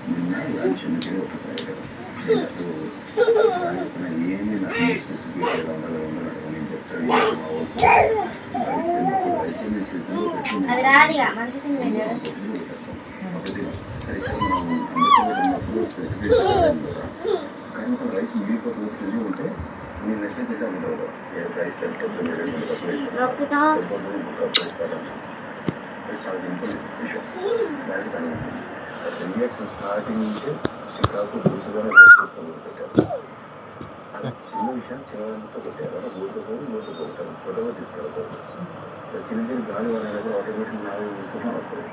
నిన్న లంచ్ ఎందుకు ఒకసారి అసలు ఏమి నాకు స్పెసిఫిక్గా ఉండదు నేను జస్ట్ ఉన్నప్పుడు స్పెసిఫిక్ కానీ ఒక రైస్ మిగిలిపోతుంది ఫ్రిడ్జ్ ఉంటే నేను ఎట్లయితే ఉండదు రైస్ చాలా సింపుల్ విషయం రియాక్షన్ స్టార్టింగ్ నుంచి చికాకు దూసుగానే వేసుకొని పెట్టారు చిన్న విషయం చిన్నతో పెట్టారు ఊరితో కొట్టారు ఫోటోగా తీసుకెళ్ళకూడదు చిన్న చిన్న గాలి అనేది ఆటోమేటిక్ నాలుగు తుఫాన్ వస్తుంది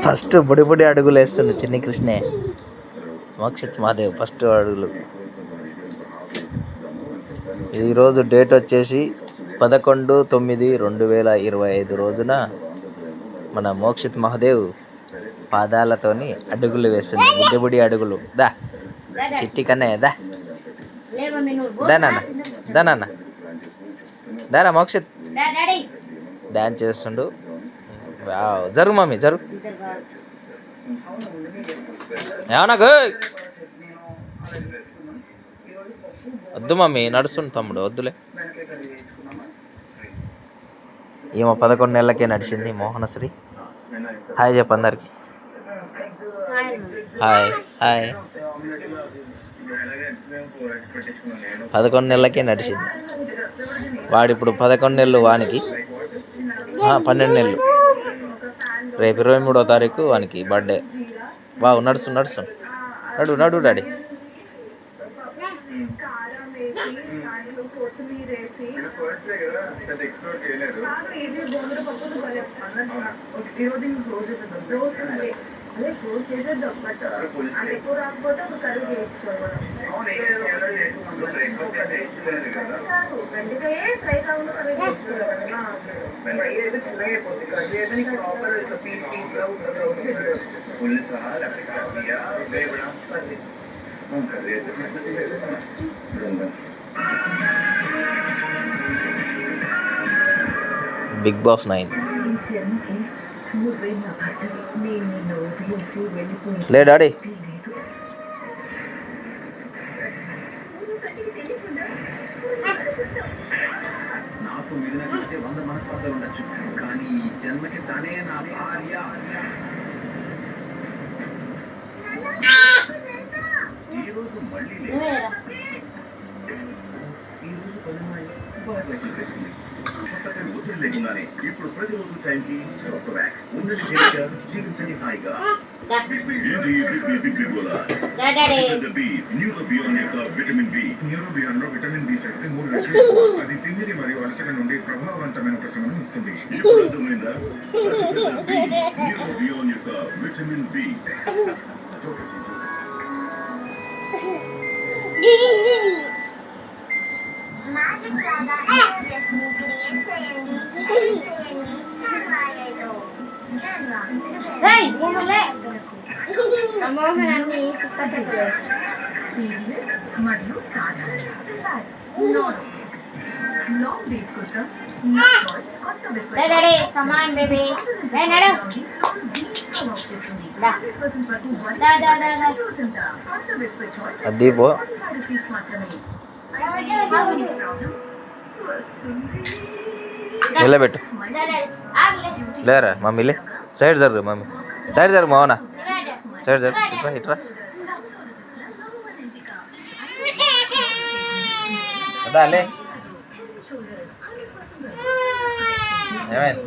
ఫస్ట్ బుడి అడుగులు వేస్తుండు చిన్ని కృష్ణే మోక్షిత్ మహాదేవ్ ఫస్ట్ అడుగులు. ఈరోజు డేట్ వచ్చేసి 11/9/2025 రోజున మన మోక్షిత్ మహాదేవ్ పాదాలతోని అడుగులు వేస్తుంది. బుడి అడుగులు. దా చిట్టి కన్నయ్య దా నాన్న దానా మోక్షిత్ డ్యాన్స్ చేస్తుండు. జరుగు మమ్మీ జరుగు ఏమన్నా వద్దు మమ్మీ నడుస్తుంది తమ్ముడు వద్దులే. ఈమె 11 నెలలకే నడిచింది మోహనశ్రీ. హాయ్ చెప్పు అందరికి. హాయ్ హాయ్ 11 నెలలకే నడిచింది. వాడిప్పుడు 11 నెలలు వానికి 12 నెలలు. రేపు 23వ తారీఖు వానికి బర్త్డే. వావ్ నడుస్తు నడు డాడీ. బిగ్ బాస్ 9 లే డాడీ. నాకు మీరు నచ్చితే 100 మనస్పర్ధలు ఉండొచ్చు కానీ ఈ జన్మకి తనే నా భార్య. ఈరోజు మళ్ళీ ఈరోజు పని చెప్పేసింది. రోజులు లేకుండానే ఇప్పుడు ప్రతిరోజు టైంకి సాఫ్ట్వేర్ ఉన్నది జీవించండి హాయిగా. న్యూరోబియాన్లో విటమిన్ బి శక్తి 3 రెట్లు. అది తిమ్మిరి మరియు అలసట నుండి ప్రభావవంతమైన ఉపశమనం ఇస్తుంది. అర్థమైందా? న్యూరోబియాన్ యొక్క విటమిన్ బి. అది పో నిలబెట్టు లేరా మమ్మీ లే సైడ్ జరుగు మమ్మీ సైడ్ జరుగు మౌనా సైడ్ జరుగు ఇట్రా లే ఏమైంది.